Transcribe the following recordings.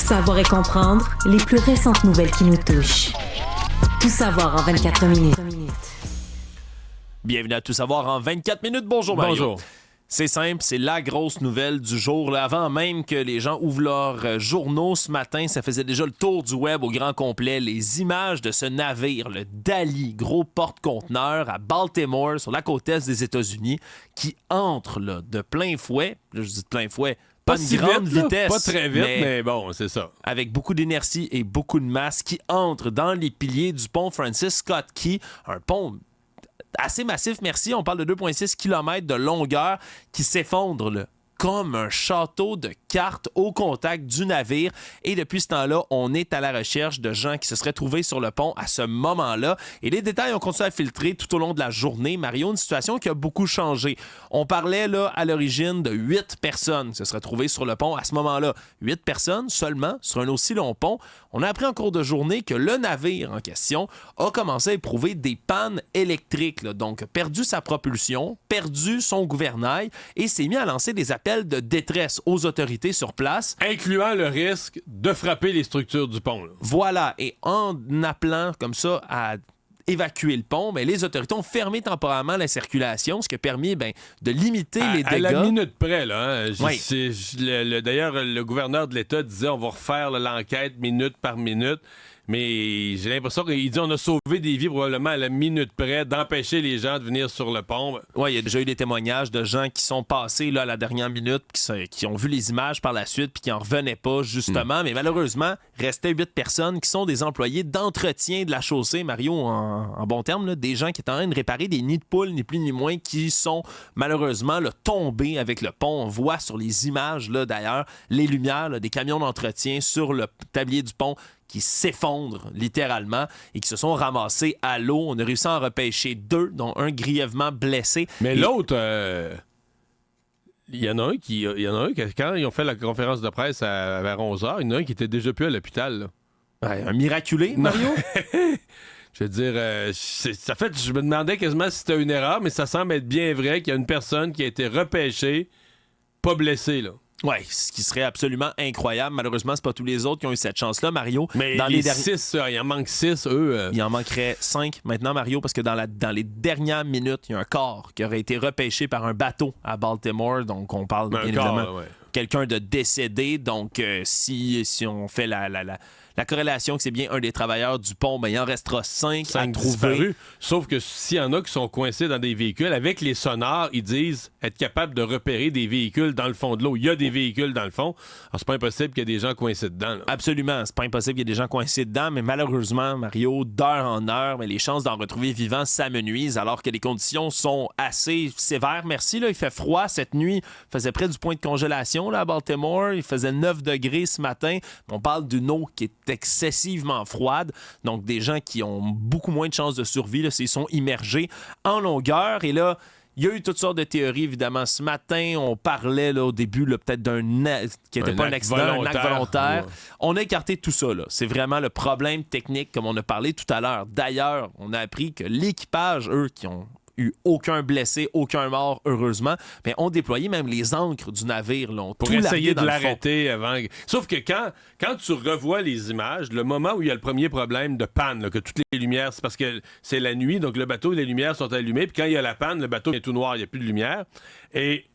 savoir et comprendre les plus récentes nouvelles qui nous touchent. Tout savoir en 24 minutes. Bienvenue à Tout savoir en 24 minutes. Bonjour Mario. Bonjour. C'est simple, c'est la grosse nouvelle du jour. Là, avant même que les gens ouvrent leurs journaux ce matin, ça faisait déjà le tour du web au grand complet. Les images de ce navire, le Dali, gros porte-conteneur à Baltimore, sur la côte est des États-Unis, qui entre là, de plein fouet. Là, je dis de plein fouet. Pas si une grande vite, vitesse. pas très vite, mais bon, c'est ça. Avec beaucoup d'inertie et beaucoup de masse qui entre dans les piliers du pont Francis Scott Key, un pont assez massif, merci. On parle de 2,6 km de longueur qui s'effondre là, comme un château de cartes au contact du navire. Et depuis ce temps-là, on est à la recherche de gens qui se seraient trouvés sur le pont à ce moment-là. Et les détails ont continué à filtrer tout au long de la journée. Mario, une situation qui a beaucoup changé. On parlait là à l'origine de 8 personnes qui se seraient trouvées sur le pont à ce moment-là. 8 personnes seulement sur un aussi long pont. On a appris en cours de journée que le navire en question a commencé à éprouver des pannes électriques. Là. Donc, perdu sa propulsion, perdu son gouvernail et s'est mis à lancer des appels de détresse aux autorités sur place. Incluant le risque de frapper les structures du pont. Là. Voilà. Et en appelant comme ça à évacuer le pont, bien, les autorités ont fermé temporairement la circulation, ce qui a permis de limiter les dégâts. À la minute près, là. Hein, oui. D'ailleurs, le gouverneur de l'État disait on va refaire l'enquête minute par minute. Mais j'ai l'impression qu'il dit on a sauvé des vies probablement à la minute près d'empêcher les gens de venir sur le pont. Oui, il y a déjà eu des témoignages de gens qui sont passés là, à la dernière minute, qui ont vu les images par la suite puis qui n'en revenaient pas, justement. Mais malheureusement, restaient 8 personnes qui sont des employés d'entretien de la chaussée, Mario, en bon terme, là, des gens qui étaient en train de réparer des nids de poules, ni plus ni moins, qui sont malheureusement là, tombés avec le pont. On voit sur les images, là, d'ailleurs, les lumières là, des camions d'entretien sur le tablier du pont qui s'effondrent littéralement et qui se sont ramassés à l'eau. On a réussi à en repêcher 2, dont un grièvement blessé. Mais l'autre, il y en a un qui, quand ils ont fait la conférence de presse vers 11h, il y en a un qui était déjà plus à l'hôpital. Là. Ouais, un miraculé, Mario? Je veux dire, je me demandais quasiment si c'était une erreur, mais ça semble être bien vrai qu'il y a une personne qui a été repêchée, pas blessée, là. Oui, ce qui serait absolument incroyable. Malheureusement, c'est pas tous les autres qui ont eu cette chance-là, Mario. Mais dans les 6, il en manque 6, eux. Il en manquerait 5 maintenant, Mario, parce que dans les dernières minutes, il y a un corps qui aurait été repêché par un bateau à Baltimore. Donc, on parle bien évidemment quelqu'un de décédé. Donc, si on fait la corrélation que c'est bien un des travailleurs du pont, il en restera 5 à trouver. Disparus. Sauf que s'il y en a qui sont coincés dans des véhicules, avec les sonars, ils disent être capables de repérer des véhicules dans le fond de l'eau. Il y a des véhicules dans le fond. Alors, c'est pas impossible qu'il y ait des gens coincés dedans. Là. Absolument. C'est pas impossible qu'il y ait des gens coincés dedans, mais malheureusement, Mario, d'heure en heure, les chances d'en retrouver vivants s'amenuisent alors que les conditions sont assez sévères. Merci, là, il fait froid cette nuit. Il faisait près du point de congélation là, à Baltimore. Il faisait 9 degrés ce matin. On parle d'une eau qui est excessivement froide. Donc, des gens qui ont beaucoup moins de chances de survie, là, s'ils sont immergés en longueur. Et là, il y a eu toutes sortes de théories, évidemment. Ce matin, on parlait là, au début là, peut-être qui n'était pas un accident, un acte volontaire. Ouais. On a écarté tout ça. Là. C'est vraiment le problème technique, comme on a parlé tout à l'heure. D'ailleurs, on a appris que l'équipage, eux, qui ont eu aucun blessé, aucun mort, heureusement, mais ont déployé même les ancres du navire. Là, pour essayer de l'arrêter avant. Sauf que quand tu revois les images, le moment où il y a le premier problème de panne, là, que toutes les lumières, c'est parce que c'est la nuit, donc le bateau, les lumières sont allumées, puis quand il y a la panne, le bateau est tout noir, il n'y a plus de lumière, et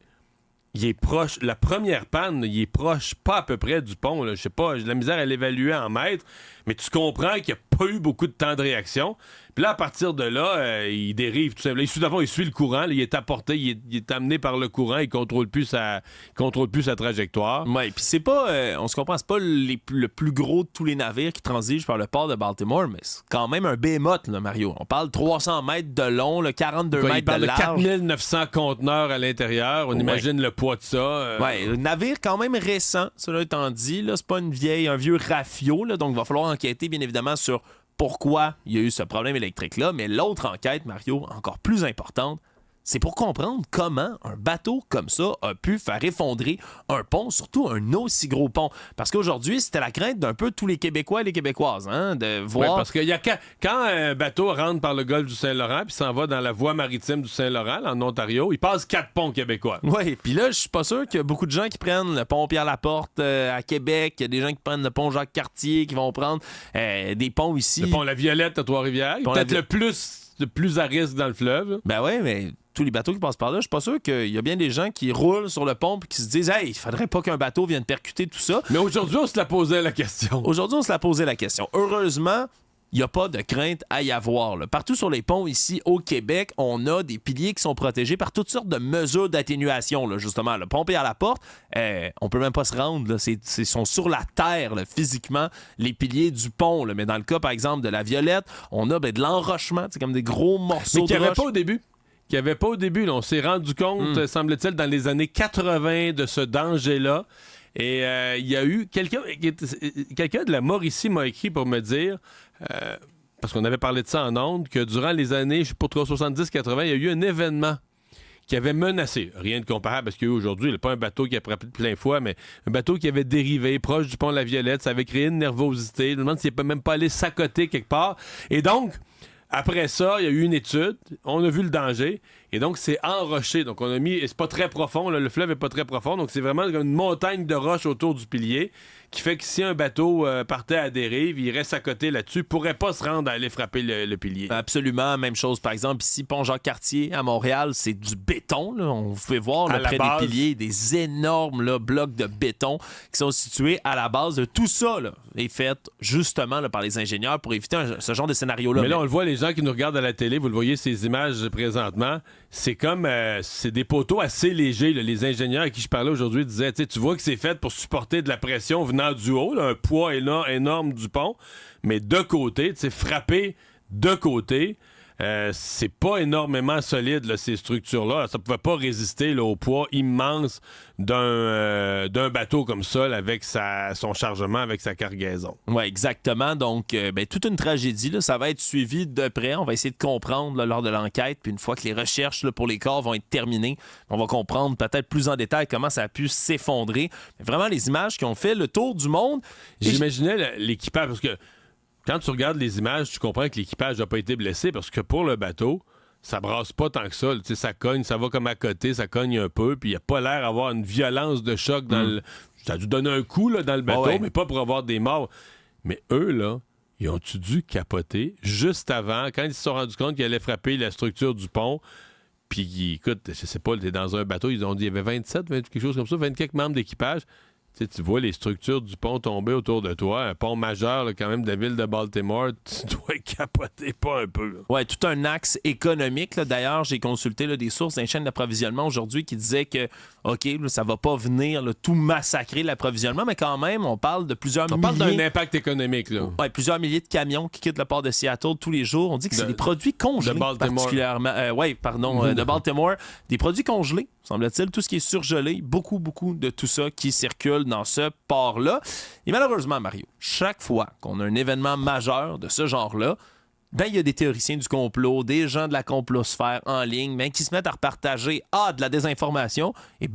il est proche, la première panne, il est proche, pas à peu près du pont, là, je sais pas, j'ai de la misère à l'évaluer en mètres, mais tu comprends qu'il n'y a pas eu beaucoup de temps de réaction. Puis là, à partir de là, il dérive tout simplement. D'abord, il suit le courant. Là, il est apporté, il est amené par le courant. Il contrôle plus sa trajectoire. Oui, puis c'est pas, on se comprend, c'est pas le plus gros de tous les navires qui transigent par le port de Baltimore, mais c'est quand même un behemoth, là, Mario. On parle 300 mètres de long, là, 42 mètres de large. Il parle de 4900 conteneurs à l'intérieur. On imagine le poids de ça. Oui, un navire quand même récent, cela étant dit. Là, c'est pas un vieux rafio, là, donc il va falloir enquêter, bien évidemment, sur pourquoi il y a eu ce problème électrique-là. Mais l'autre enquête, Mario, encore plus importante, c'est pour comprendre comment un bateau comme ça a pu faire effondrer un pont, surtout un aussi gros pont. Parce qu'aujourd'hui, c'était la crainte d'un peu tous les Québécois et les Québécoises, hein, de voir... Oui, parce que quand un bateau rentre par le golfe du Saint-Laurent puis s'en va dans la voie maritime du Saint-Laurent, en Ontario, il passe 4 ponts québécois. Oui, puis là, je suis pas sûr qu'il y a beaucoup de gens qui prennent le pont Pierre-Laporte à Québec. Il y a des gens qui prennent le pont Jacques-Cartier, qui vont prendre des ponts ici. Le pont La Violette à Trois-Rivières, peut-être le plus à risque dans le fleuve. Ben oui, mais tous les bateaux qui passent par là, je suis pas sûr qu'il y a bien des gens qui roulent sur le pont et qui se disent « Hey, il faudrait pas qu'un bateau vienne percuter tout ça. » Mais aujourd'hui, on se la posait la question. Heureusement, il n'y a pas de crainte à y avoir. Là. Partout sur les ponts ici au Québec, on a des piliers qui sont protégés par toutes sortes de mesures d'atténuation. Là, justement, le pont Pierre-Laporte, on peut même pas se rendre. Là. Ils sont sur la terre, là, physiquement, les piliers du pont. Là. Mais dans le cas, par exemple, de la Violette, on a de l'enrochement, comme des gros morceaux de roche. Mais qu'il n'y avait pas au début. Là. On s'est rendu compte, semble-t-il, dans les années 80 de ce danger-là. Et il y a eu quelqu'un de la Mauricie m'a écrit pour me dire, parce qu'on avait parlé de ça en ondes, que durant les années, je sais pas trop, 70-80, il y a eu un événement qui avait menacé, rien de comparable, parce qu'aujourd'hui, il n'y a pas un bateau qui a frappé de plein fouet, mais un bateau qui avait dérivé proche du pont La Violette, ça avait créé une nervosité. Je me demande s'il n'est même pas allé s'accoter quelque part. Et donc, après ça, il y a eu une étude, on a vu le danger, et donc c'est enroché. Donc on a mis, et c'est pas très profond, là, le fleuve est pas très profond, donc c'est vraiment comme une montagne de roches autour du pilier, qui fait que si un bateau partait à dérive, il reste à côté là-dessus, il pourrait pas se rendre à aller frapper le pilier. Absolument, même chose. Par exemple, ici, pont Jacques-Cartier à Montréal, c'est du béton. Là. On pouvait voir là, près des piliers des énormes là, blocs de béton qui sont situés à la base. Tout ça là, est fait justement là, par les ingénieurs pour éviter ce genre de scénario-là. Mais là, on le voit, les gens qui nous regardent à la télé, vous le voyez, ces images présentement, c'est comme, c'est des poteaux assez légers. Là. Les ingénieurs à qui je parlais aujourd'hui disaient, tu vois que c'est fait pour supporter de la pression venant du haut, là, un poids énorme du pont, mais de côté, frapper de côté, c'est pas énormément solide, là, ces structures-là. Ça pouvait pas résister là, au poids immense d'un bateau comme ça, là, avec son chargement, avec sa cargaison. Oui, exactement. Donc, toute une tragédie. Là, ça va être suivi de près. On va essayer de comprendre là, lors de l'enquête. Puis une fois que les recherches là, pour les corps vont être terminées, on va comprendre peut-être plus en détail comment ça a pu s'effondrer. Mais vraiment, les images qui ont fait le tour du monde. J'imaginais l'équipage, parce que quand tu regardes les images, tu comprends que l'équipage n'a pas été blessé parce que pour le bateau, ça brasse pas tant que ça. Ça cogne, ça va comme à côté, ça cogne un peu, puis il n'y a pas l'air d'avoir une violence de choc dans le... Ça a dû donner un coup là, dans le bateau, mais pas pour avoir des morts. Mais eux, là, ils ont-tu dû capoter juste avant, quand ils se sont rendus compte qu'ils allaient frapper la structure du pont, puis écoute, je sais pas, t'es dans un bateau, ils ont dit il y avait 27, quelque chose comme ça, 20 quelques membres d'équipage. Tu vois les structures du pont tomber autour de toi, un pont majeur là, quand même de la ville de Baltimore, tu dois capoter pas un peu. Oui, tout un axe économique. Là. D'ailleurs, j'ai consulté là, des sources d'un chaîne d'approvisionnement aujourd'hui qui disaient que, OK, là, ça va pas venir là, tout massacrer l'approvisionnement, mais quand même, on parle de plusieurs milliers... On parle d'un impact économique. Là. Ouais, plusieurs milliers de camions qui quittent le port de Seattle tous les jours. On dit que c'est des produits congelés. De Baltimore. Particulièrement. De Baltimore. Des produits congelés, semble-t-il. Tout ce qui est surgelé, beaucoup de tout ça qui circule dans ce port-là. Et malheureusement, Mario, chaque fois qu'on a un événement majeur de ce genre-là, il y a des théoriciens du complot, des gens de la complosphère en ligne, qui se mettent à repartager de la désinformation, et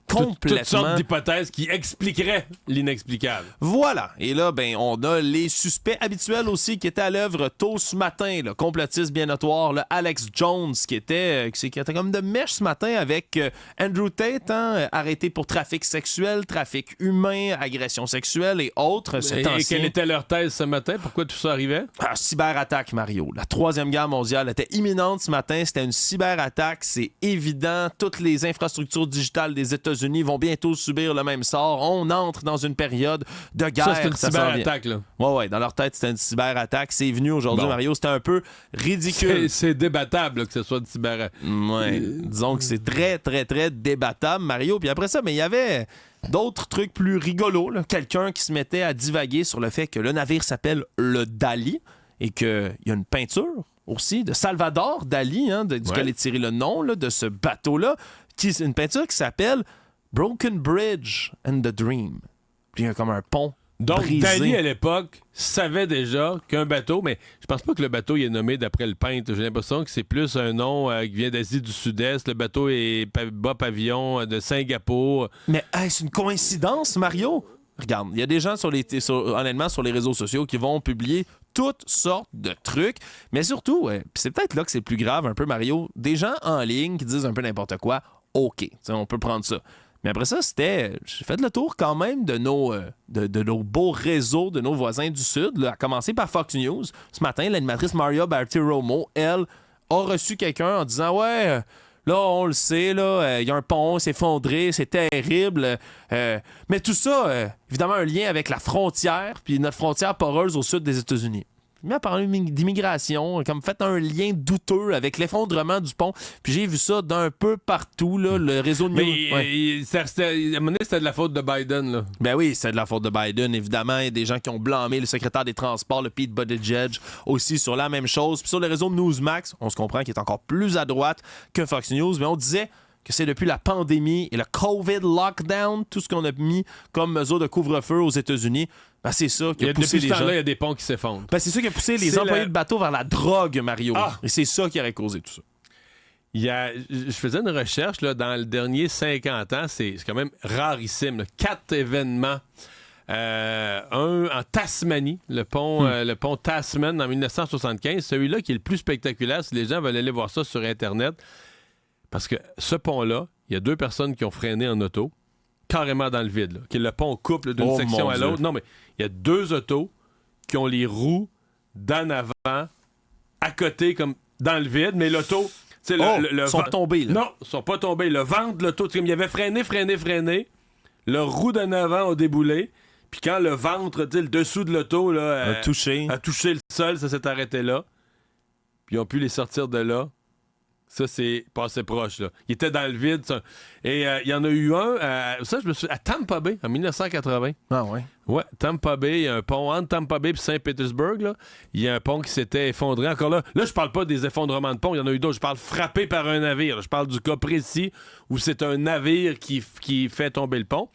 complètement... Toutes sortes d'hypothèses qui expliqueraient l'inexplicable. Voilà. Et là, on a les suspects habituels aussi qui étaient à l'œuvre tôt ce matin. Le complotiste bien notoire, là, Alex Jones, qui était comme de mèche ce matin avec Andrew Tate, arrêté pour trafic sexuel, trafic humain, agression sexuelle et autres. Et quelle était leur thèse ce matin? Pourquoi tout ça arrivait? Cyberattaque, Mario. La Troisième Guerre mondiale était imminente ce matin. C'était une cyberattaque, c'est évident. Toutes les infrastructures digitales des États-Unis vont bientôt subir le même sort. On entre dans une période de guerre. Ça, c'est une cyberattaque, là. Ouais. Dans leur tête, c'était une cyberattaque. C'est venu aujourd'hui, Mario. C'était un peu ridicule. C'est débattable là, que ce soit une cyberattaque. Ouais. Disons que c'est très, très, très débattable, Mario. Puis après ça, il y avait d'autres trucs plus rigolos. Là. Quelqu'un qui se mettait à divaguer sur le fait que le navire s'appelle le Dali et qu'il y a une peinture aussi de Salvador Dali, duquel est tiré le nom là, de ce bateau-là, une peinture qui s'appelle Broken Bridge and the Dream. Puis il y a comme un pont Donc, brisé. Dany, à l'époque, savait déjà qu'un bateau, mais je pense pas que le bateau il est nommé d'après le peintre. J'ai l'impression que c'est plus un nom qui vient d'Asie du Sud-Est. Le bateau est bas pavillon de Singapour. Mais c'est une coïncidence, Mario? Regarde, il y a des gens honnêtement sur les réseaux sociaux qui vont publier toutes sortes de trucs, mais surtout, puis c'est peut-être là que c'est le plus grave un peu, Mario, des gens en ligne qui disent un peu n'importe quoi. OK, on peut prendre ça. Mais après ça, j'ai fait le tour quand même de nos beaux réseaux, de nos voisins du Sud, là, à commencer par Fox News. Ce matin, l'animatrice Maria Bartiromo, elle, a reçu quelqu'un en disant « Ouais, là, on le sait, là, il y a un pont, c'est effondré, c'est terrible. Mais tout ça, évidemment, un lien avec la frontière, puis notre frontière poreuse au sud des États-Unis. » Il m'a parlé d'immigration, comme fait un lien douteux avec l'effondrement du pont. Puis j'ai vu ça d'un peu partout, là, le réseau de news. Mais à un moment donné, c'était de la faute de Biden, là. Ben oui, c'est de la faute de Biden, évidemment. Il y a des gens qui ont blâmé le secrétaire des Transports, le Pete Buttigieg, aussi sur la même chose. Puis sur le réseau de Newsmax, on se comprend qu'il est encore plus à droite que Fox News, mais on disait que c'est depuis la pandémie et le COVID lockdown, tout ce qu'on a mis comme mesure de couvre-feu aux États-unis, ben c'est ça qui a poussé les gens. Depuis ce temps-là, il y a des ponts qui s'effondrent. Ben c'est ça qui a poussé les employés de bateau vers la drogue, Mario. Ah! Et c'est ça qui aurait causé tout ça. Je faisais une recherche là, dans le dernier 50 ans, c'est quand même rarissime. Là. 4 événements. Un en Tasmanie, le pont Tasman en 1975. Celui-là qui est le plus spectaculaire, si les gens veulent aller voir ça sur Internet. Parce que ce pont-là, il y a 2 personnes qui ont freiné en auto, carrément dans le vide. Là, que le pont coupe là, d'une section à l'autre. Non, mais il y a 2 autos qui ont les roues d'en avant, à côté, comme dans le vide, mais l'auto... Ils sont tombés, là. Non, ils sont pas tombés. Le ventre de l'auto, comme il avait freiné. Le roue d'en avant a déboulé. Puis quand le ventre, le dessous de l'auto là, a touché le sol, ça s'est arrêté là. Puis ils ont pu les sortir de là. Ça, c'est passé proche, là. Il était dans le vide. Ça. Et il y en a eu un, je me suis à Tampa Bay, en 1980. Ah ouais? Ouais, Tampa Bay, il y a un pont entre Tampa Bay et Saint-Pétersbourg, là. Il y a un pont qui s'était effondré. Encore là, je parle pas des effondrements de pont, il y en a eu d'autres. Je parle frappé par un navire. Je parle du cas précis où c'est un navire qui fait tomber le pont.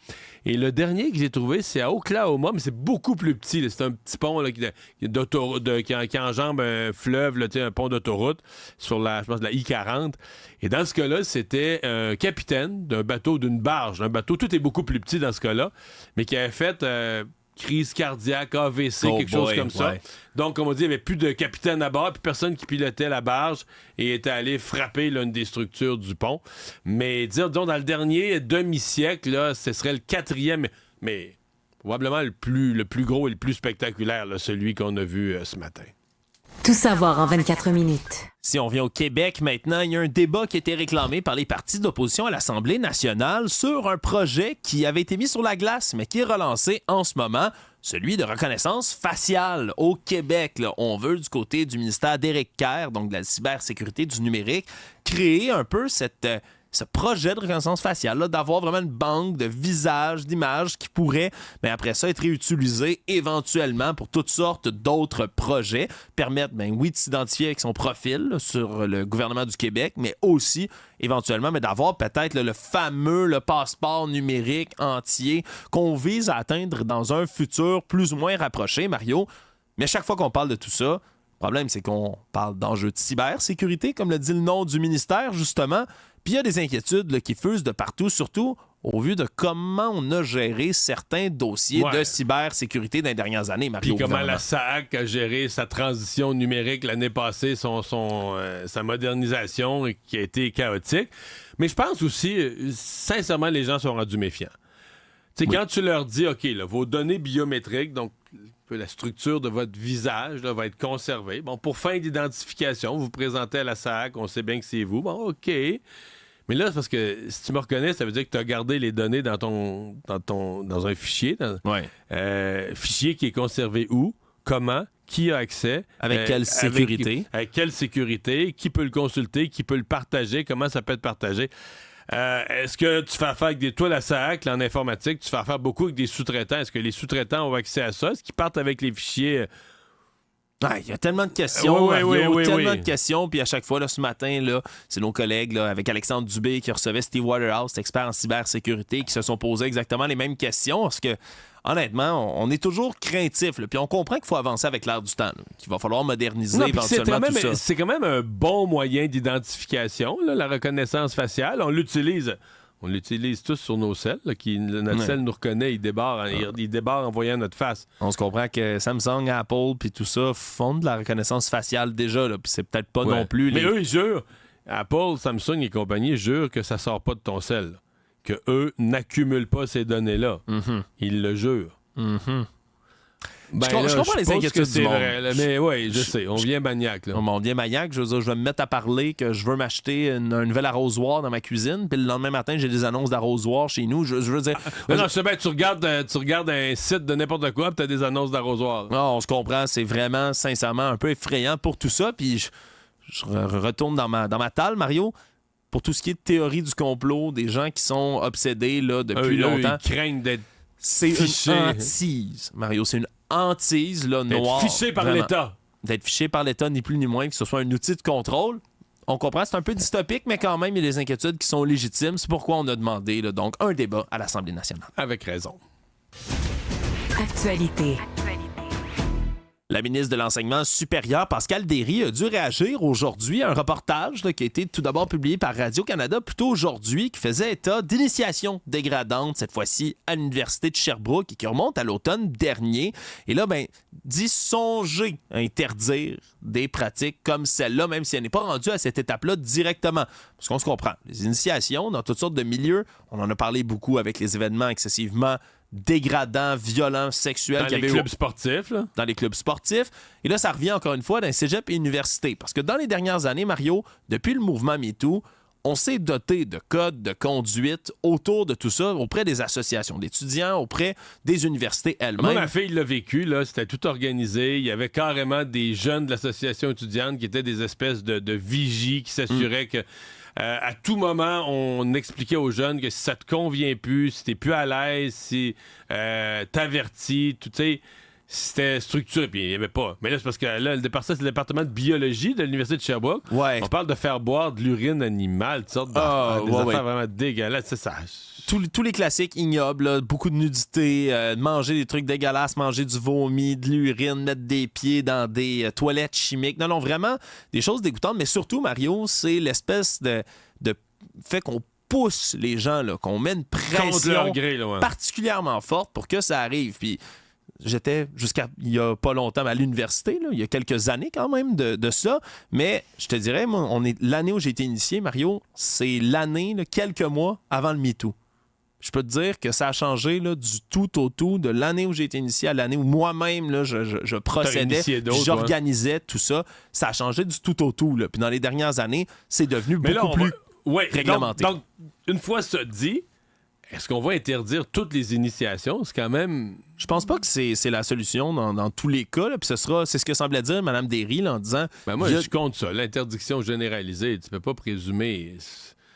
Et le dernier que j'ai trouvé, c'est à Oklahoma, mais c'est beaucoup plus petit. Là. C'est un petit pont là, qui enjambe un fleuve, là, un pont d'autoroute sur la I-40. Et dans ce cas-là, c'était un capitaine d'un bateau, d'une barge. Un bateau, tout est beaucoup plus petit dans ce cas-là, mais qui avait fait crise cardiaque, AVC, quelque chose comme ça. Donc, comme on dit, il n'y avait plus de capitaine à bord, puis personne qui pilotait la barge et était allé frapper l'une des structures du pont. Mais disons, dans le dernier demi-siècle, là, ce serait le 4e, mais probablement le plus gros et le plus spectaculaire, là, celui qu'on a vu ce matin. Tout savoir en 24 minutes. Si on vient au Québec maintenant, il y a un débat qui a été réclamé par les partis d'opposition à l'Assemblée nationale sur un projet qui avait été mis sur la glace, mais qui est relancé en ce moment, celui de reconnaissance faciale au Québec. Là, on veut, du côté du ministère d'Éric Kerr, donc de la cybersécurité du numérique, créer un peu ce projet de reconnaissance faciale, là, d'avoir vraiment une banque de visages, d'images qui pourrait, mais après ça, être réutilisée éventuellement pour toutes sortes d'autres projets, permettre, oui, de s'identifier avec son profil là, sur le gouvernement du Québec, mais aussi, éventuellement, d'avoir peut-être le fameux passeport numérique entier qu'on vise à atteindre dans un futur plus ou moins rapproché, Mario. Mais chaque fois qu'on parle de tout ça, le problème, c'est qu'on parle d'enjeux de cybersécurité, comme le dit le nom du ministère, justement. Puis il y a des inquiétudes là, qui fusent de partout, surtout au vu de comment on a géré certains dossiers de cybersécurité dans les dernières années, Mario. Puis comment la SAAC a géré sa transition numérique l'année passée, sa modernisation qui a été chaotique. Mais je pense aussi, sincèrement, les gens sont rendus méfiants. Tu sais, quand tu leur dis, OK, là, vos données biométriques, donc la structure de votre visage là, va être conservée. Bon, pour fin d'identification, vous vous présentez à la SAAC, on sait bien que c'est vous. Bon, OK. Mais là, c'est parce que si tu me reconnais, ça veut dire que tu as gardé les données dans un fichier. Fichier qui est conservé où? Comment? Qui a accès? Avec quelle sécurité? Avec quelle sécurité? Qui peut le consulter? Qui peut le partager? Comment ça peut être partagé? Est-ce que tu fais affaire avec toi, la SAAC, là, en informatique, tu fais affaire beaucoup avec des sous-traitants? Est-ce que les sous-traitants ont accès à ça? Est-ce qu'ils partent avec les fichiers Il y a tellement de questions, Oui. tellement de questions. Puis à chaque fois, là, ce matin, là, c'est nos collègues là, avec Alexandre Dubé qui recevait Steve Waterhouse, expert en cybersécurité, qui se sont posés exactement les mêmes questions. Parce que, honnêtement, on est toujours craintif. Là, puis on comprend qu'il faut avancer avec l'air du temps. Là, qu'il va falloir moderniser éventuellement tout ça. C'est quand même un bon moyen d'identification, là, la reconnaissance faciale. On l'utilise tous sur nos selles. Notre selle nous reconnaît, il débarre en voyant notre face. On se comprend que Samsung, Apple, puis tout ça font de la reconnaissance faciale déjà. Puis c'est peut-être pas non plus... Mais eux, ils jurent. Apple, Samsung et compagnie jurent que ça sort pas de ton selle. Que eux n'accumulent pas ces données-là. Mm-hmm. Ils le jurent. Mm-hmm. Je comprends les inquiétudes du monde. Vrai, là, mais oui, je sais, on vient maniaque. Là. On vient maniaque. Je vais me mettre à parler que je veux m'acheter un nouvel arrosoir dans ma cuisine, puis le lendemain matin, j'ai des annonces d'arrosoir chez nous. Je veux dire... non, je sais bien, tu regardes un site de n'importe quoi, puis tu as des annonces d'arrosoir. Non, on se comprend. C'est vraiment, sincèrement, un peu effrayant pour tout ça. Puis je retourne dans ma talle, Mario. Pour tout ce qui est de théorie du complot, des gens qui sont obsédés là, depuis longtemps. Ils craignent d'être C'est fichés. une hantise, Mario. C'est une hantise là, noire. D'être fiché par l'État. D'être fiché par l'État, ni plus ni moins, que ce soit un outil de contrôle. On comprend, c'est un peu dystopique, mais quand même, il y a des inquiétudes qui sont légitimes. C'est pourquoi on a demandé là, donc un débat à l'Assemblée nationale. Avec raison. Actualité. La ministre de l'Enseignement supérieur, Pascale Derry, a dû réagir aujourd'hui à un reportage là, qui a été tout d'abord publié par Radio-Canada plus tôt aujourd'hui, qui faisait état d'initiations dégradantes, cette fois-ci à l'Université de Sherbrooke, et qui remonte à l'automne dernier. Et là, dit songer à interdire des pratiques comme celle-là, même si elle n'est pas rendue à cette étape-là directement. Parce qu'on se comprend, les initiations dans toutes sortes de milieux, on en a parlé beaucoup avec les événements excessivement dégradants, violents, sexuels. Dans les clubs sportifs, là. Dans les clubs sportifs. Et là, ça revient encore une fois dans les cégep et universités. Parce que dans les dernières années, Mario, depuis le mouvement MeToo, on s'est doté de codes de conduite autour de tout ça, auprès des associations d'étudiants, auprès des universités elles-mêmes. Moi, ma fille l'a vécu, là, c'était tout organisé. Il y avait carrément des jeunes de l'association étudiante qui étaient des espèces de vigies qui s'assuraient que à tout moment, on expliquait aux jeunes que si ça te convient plus, si t'es plus à l'aise, si t'avertis, tu sais, c'était structuré. Puis il n'y avait pas. Mais là, c'est parce que là, c'est le département de biologie de l'Université de Sherbrooke. Ouais. On parle de faire boire de l'urine animale, toutes sortes d'affaires, des affaires vraiment dégueulasses. C'est ça. Tous les classiques ignobles, là, beaucoup de nudité, manger des trucs dégueulasses, manger du vomi, de l'urine, mettre des pieds dans des toilettes chimiques. Non, vraiment, des choses dégoûtantes. Mais surtout, Mario, c'est l'espèce de fait qu'on pousse les gens, là, qu'on met une pression gré, là, particulièrement forte pour que ça arrive. Puis j'étais jusqu'à il y a pas longtemps à l'université, là, il y a quelques années quand même de ça. Mais je te dirais, moi, l'année où j'ai été initié, Mario, c'est l'année, là, quelques mois avant le MeToo. Je peux te dire que ça a changé là, du tout au tout, de l'année où j'ai été initié à l'année où moi-même là, je procédais, j'organisais tout ça. Ça a changé du tout au tout. Là. Puis dans les dernières années, c'est devenu beaucoup plus réglementé. Donc, une fois ça dit, est-ce qu'on va interdire toutes les initiations? C'est quand même... Je pense pas que c'est la solution dans tous les cas. Là. Puis c'est ce que semblait dire Mme Derry là, en disant... moi, je compte ça. L'interdiction généralisée, tu peux pas présumer...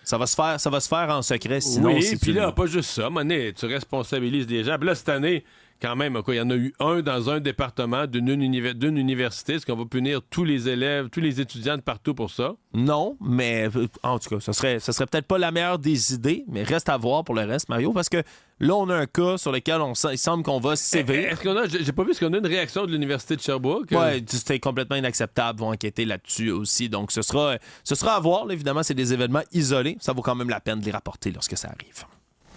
Ça va se faire en secret, sinon... Oui, puis là, pas juste ça. Monnaie, tu responsabilises les gens. Puis là, cette année, quand même, il y en a eu un dans un département d'une université. Est-ce qu'on va punir tous les élèves, tous les étudiants de partout pour ça? Non, mais en tout cas, ça serait peut-être pas la meilleure des idées, mais reste à voir pour le reste, Mario, parce que là, on a un cas sur lequel il semble qu'on va sévir. Est-ce qu'on a... J'ai pas vu, est-ce qu'on a une réaction de l'Université de Sherbrooke? Oui, c'était complètement inacceptable. Ils vont enquêter là-dessus aussi. Donc, ce sera à voir. Là, évidemment, c'est des événements isolés. Ça vaut quand même la peine de les rapporter lorsque ça arrive.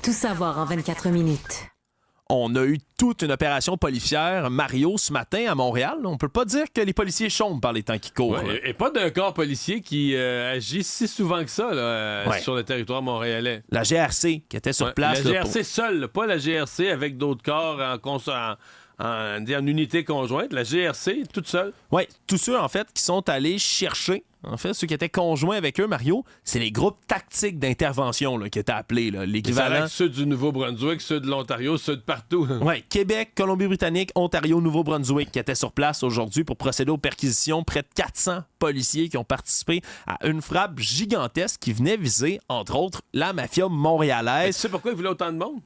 Tout savoir en 24 minutes. On a eu toute une opération policière, Mario, ce matin à Montréal. On peut pas dire que les policiers chôment par les temps qui courent. Ouais, et pas d'un corps policier qui agit si souvent que ça là, sur le territoire montréalais. La GRC qui était sur place. La GRC seule, pas la GRC avec d'autres corps en unité conjointe. La GRC toute seule. Oui, tous ceux, en fait, qui sont allés chercher... En fait, ceux qui étaient conjoints avec eux, Mario, c'est les groupes tactiques d'intervention là, qui étaient appelés. Là, l'équivalent. Ceux du Nouveau-Brunswick, ceux de l'Ontario, ceux de partout. Oui, Québec, Colombie-Britannique, Ontario, Nouveau-Brunswick qui étaient sur place aujourd'hui pour procéder aux perquisitions. Près de 400 policiers qui ont participé à une frappe gigantesque qui venait viser, entre autres, la mafia montréalaise. Tu sais pourquoi ils voulaient autant de monde?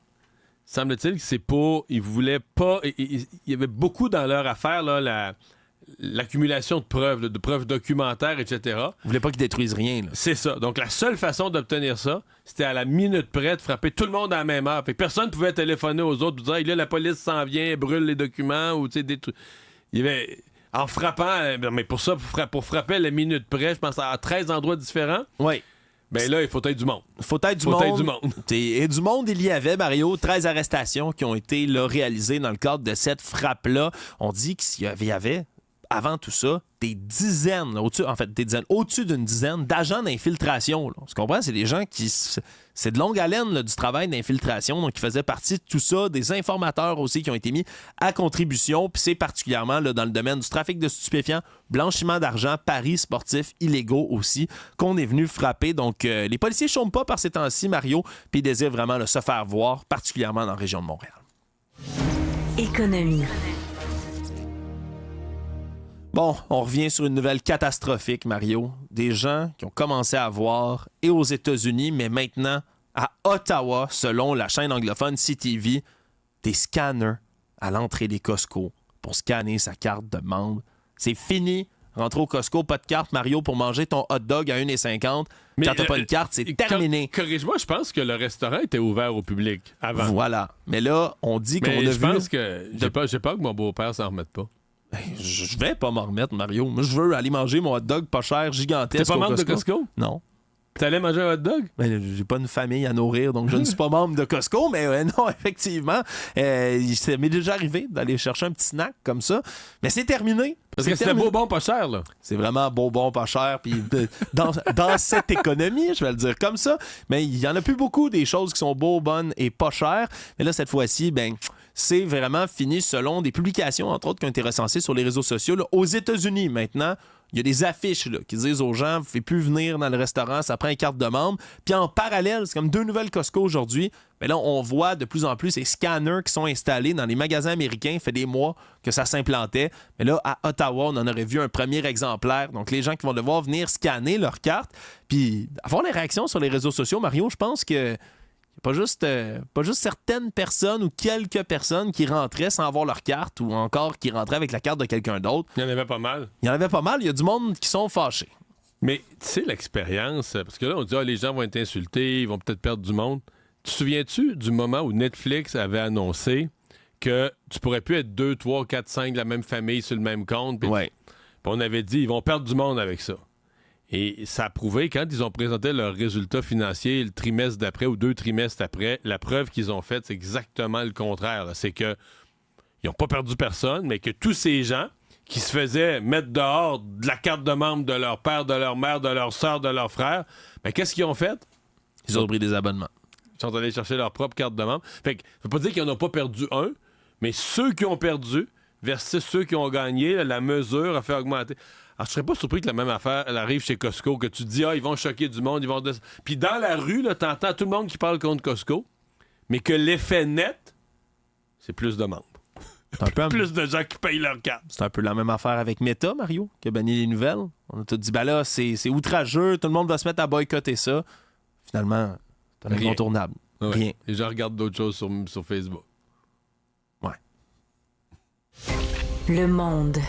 Semble-t-il que c'est pas... Ils voulaient pas... Il y avait beaucoup dans leur affaire, là, l'accumulation de preuves documentaires, etc. Vous voulez pas qu'ils détruisent rien, là. C'est ça. Donc, la seule façon d'obtenir ça, c'était à la minute près de frapper tout le monde à la même heure. Fait que personne ne pouvait téléphoner aux autres pour dire, là, la police s'en vient, brûle les documents, ou, tu sais, des trucs. Il y avait... En frappant, mais pour ça, pour frapper à la minute près, je pense à 13 endroits différents. Oui. Ben là, il faut être du monde. Faut être du monde. Et du monde, il y avait, Mario, 13 arrestations qui ont été là, réalisées dans le cadre de cette frappe-là. On dit qu'il y avait, avant tout ça, des dizaines, au-dessus d'une dizaine d'agents d'infiltration. Là. Tu comprends? C'est des gens qui... C'est de longue haleine là, du travail d'infiltration, donc qui faisaient partie de tout ça, des informateurs aussi qui ont été mis à contribution, puis c'est particulièrement là, dans le domaine du trafic de stupéfiants, blanchiment d'argent, paris sportifs illégaux aussi, qu'on est venu frapper. Donc les policiers ne chôment pas par ces temps-ci, Mario, puis ils désirent vraiment là, se faire voir, particulièrement dans la région de Montréal. Économie. Bon, on revient sur une nouvelle catastrophique, Mario. Des gens qui ont commencé à voir, et aux États-Unis, mais maintenant à Ottawa, selon la chaîne anglophone CTV, des scanners à l'entrée des Costco pour scanner sa carte de membre. C'est fini. Rentre au Costco, pas de carte, Mario, pour manger ton hot dog à 1,50. Mais quand t'as pas une carte, c'est terminé. Corrige-moi, je pense que le restaurant était ouvert au public avant. Voilà. Mais là, on dit qu'on a vu... je pense que... J'ai peur que mon beau-père s'en remette pas. Je vais pas m'en remettre, Mario. Moi, je veux aller manger mon hot dog pas cher, gigantesque. T'es pas membre de Costco? Non. T'allais manger un hot dog? Ben, j'ai pas une famille à nourrir, donc je ne suis pas membre de Costco, mais non, effectivement, ça m'est déjà arrivé d'aller chercher un petit snack comme ça. Mais c'est terminé. Parce que c'était beau, bon, pas cher, là. C'est vraiment beau, bon, pas cher. Puis dans cette économie, je vais le dire comme ça, mais il y en a plus beaucoup des choses qui sont beaux, bonnes et pas chères. Mais là, cette fois-ci, ben... c'est vraiment fini selon des publications, entre autres, qui ont été recensées sur les réseaux sociaux. Là, aux États-Unis, maintenant, il y a des affiches là, qui disent aux gens, vous ne pouvez plus venir dans le restaurant, ça prend une carte de membre. Puis en parallèle, c'est comme 2 nouvelles Costco aujourd'hui. Mais là, on voit de plus en plus ces scanners qui sont installés dans les magasins américains. Ça fait des mois que ça s'implantait. Mais là, à Ottawa, on en aurait vu un premier exemplaire. Donc, les gens qui vont devoir venir scanner leur carte. Puis, avoir les réactions sur les réseaux sociaux, Mario, je pense que pas juste certaines personnes ou quelques personnes qui rentraient sans avoir leur carte ou encore qui rentraient avec la carte de quelqu'un d'autre. Il y en avait pas mal. Il y a du monde qui sont fâchés. Mais tu sais, l'expérience, parce que là, on dit les gens vont être insultés, ils vont peut-être perdre du monde. Tu te souviens-tu du moment où Netflix avait annoncé que tu pourrais plus être 2, 3, 4, 5 de la même famille sur le même compte? Ouais. Puis on avait dit, ils vont perdre du monde avec ça. Et ça a prouvé, quand ils ont présenté leurs résultats financiers le trimestre d'après ou 2 trimestres après, la preuve qu'ils ont faite, c'est exactement le contraire. Là. C'est que ils n'ont pas perdu personne, mais que tous ces gens qui se faisaient mettre dehors de la carte de membre de leur père, de leur mère, de leur soeur, de leur frère, ben qu'est-ce qu'ils ont fait? Ils ont pris des abonnements. Ils sont allés chercher leur propre carte de membre. Fait que, ça veut pas dire qu'ils n'en ont pas perdu un, mais ceux qui ont perdu versus ceux qui ont gagné, là, la mesure a fait augmenter. Alors, je serais pas surpris que la même affaire elle arrive chez Costco, que tu te dis, ils vont choquer du monde, ils vont... Puis dans la rue, là, t'entends tout le monde qui parle contre Costco, mais que l'effet net, c'est plus de membres. Plus de gens qui payent leur carte. C'est un peu la même affaire avec Meta, Mario, qui a banni les nouvelles. On a tout dit, là, c'est outrageux, tout le monde va se mettre à boycotter ça. Finalement, c'est un incontournable. Ouais. Rien. Les gens regardent d'autres choses sur Facebook. Ouais. Le Monde.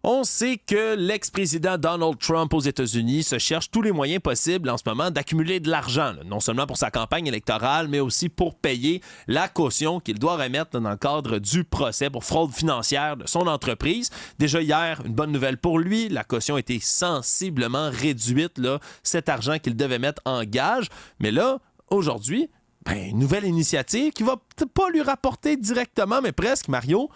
On sait que l'ex-président Donald Trump aux États-Unis se cherche tous les moyens possibles en ce moment d'accumuler de l'argent, là, non seulement pour sa campagne électorale, mais aussi pour payer la caution qu'il doit remettre dans le cadre du procès pour fraude financière de son entreprise. Déjà hier, une bonne nouvelle pour lui, la caution a été sensiblement réduite, là, cet argent qu'il devait mettre en gage. Mais là, aujourd'hui, une nouvelle initiative qui va peut-être pas lui rapporter directement, mais presque, Mario,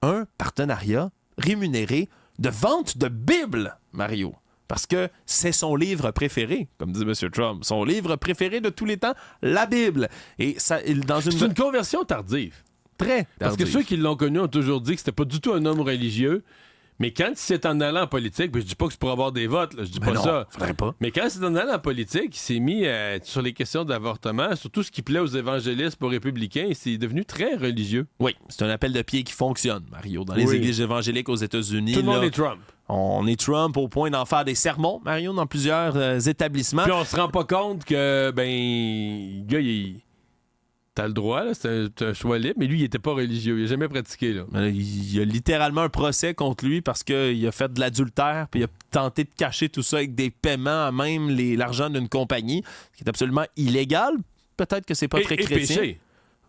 un partenariat rémunéré de vente de Bible, Mario. Parce que c'est son livre préféré, comme dit M. Trump. Son livre préféré de tous les temps, la Bible. Et ça, c'est une conversion tardive. Très tardive. Parce que ceux qui l'ont connu ont toujours dit que c'était pas du tout un homme religieux. Mais quand c'est en allant en politique, je dis pas que c'est pour avoir des votes, là, je dis pas non, ça. Faudrait pas. Mais quand c'est en allant en politique, il s'est mis sur les questions d'avortement, sur tout ce qui plaît aux évangélistes, aux républicains, et c'est devenu très religieux. Oui, c'est un appel de pied qui fonctionne, Mario. Dans les églises évangéliques aux États-Unis, tout le monde est Trump. On est Trump au point d'en faire des sermons, Mario, dans plusieurs établissements. Puis on se rend pas compte que, le gars, T'as le droit, là, c'est un choix libre, mais lui, il était pas religieux. Il a jamais pratiqué, là. Il y a littéralement un procès contre lui parce qu'il a fait de l'adultère puis il a tenté de cacher tout ça avec des paiements à même l'argent d'une compagnie, ce qui est absolument illégal. Peut-être que c'est pas très chrétien. Péché.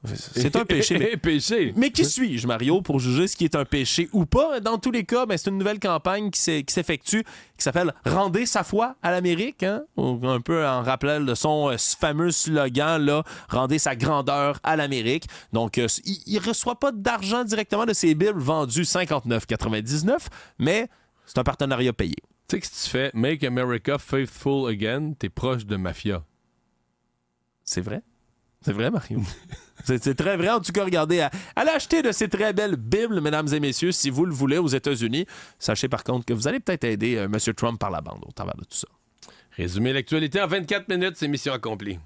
C'est un péché. Mais qui suis-je, Mario, pour juger ce qui est un péché ou pas? Dans tous les cas, c'est une nouvelle campagne qui s'effectue, qui s'appelle « Rendez sa foi à l'Amérique hein? », un peu en rappel de son fameux slogan, là, « Rendez sa grandeur à l'Amérique ». Donc, il ne reçoit pas d'argent directement de ses Bibles vendues 59,99, mais c'est un partenariat payé. Tu sais que si tu fais « Make America Faithful Again », t'es proche de mafia. C'est vrai? C'est vrai, Mario? C'est très vrai. En tout cas, regardez, allez acheter de ces très belles Bibles, mesdames et messieurs, si vous le voulez, aux États-Unis. Sachez par contre que vous allez peut-être aider M. Trump par la bande au travers de tout ça. Résumer l'actualité en 24 minutes, c'est mission accomplie.